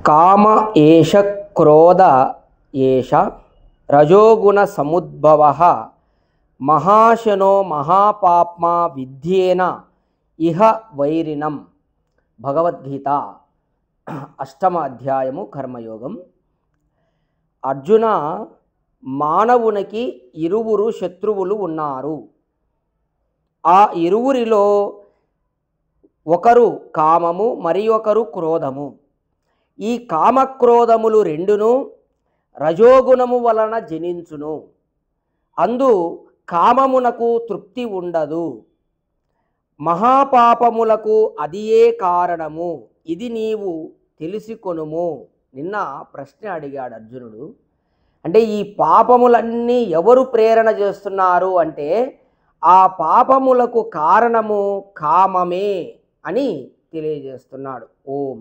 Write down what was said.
కామ ఏష క్రోధ ఏష రజోగుణ సముద్భవ మహాశనో మహాపాప్మా విద్యేన ఇహ వైరిణం. భగవద్గీత 8వ అధ్యాయము కర్మయోగం. అర్జున, మానవునికి ఇరువురు శత్రువులు ఉన్నారు. ఆ ఇరువురిలో ఒకరు కామము, మరి ఒకరు క్రోధము. ఈ కామక్రోధములు రెండును రజోగుణము వలన జనించును. అందు కామమునకు తృప్తి ఉండదు. మహాపాపములకు అదియే కారణము. ఇది నీవు తెలుసుకొనుము. నిన్న ప్రశ్న అడిగాడు అర్జునుడు. అంటే ఈ పాపములన్నీ ఎవరు ప్రేరణ చేస్తున్నారు అంటే ఆ పాపములకు కారణము కామమే అని తెలియజేస్తున్నాడు. ఓం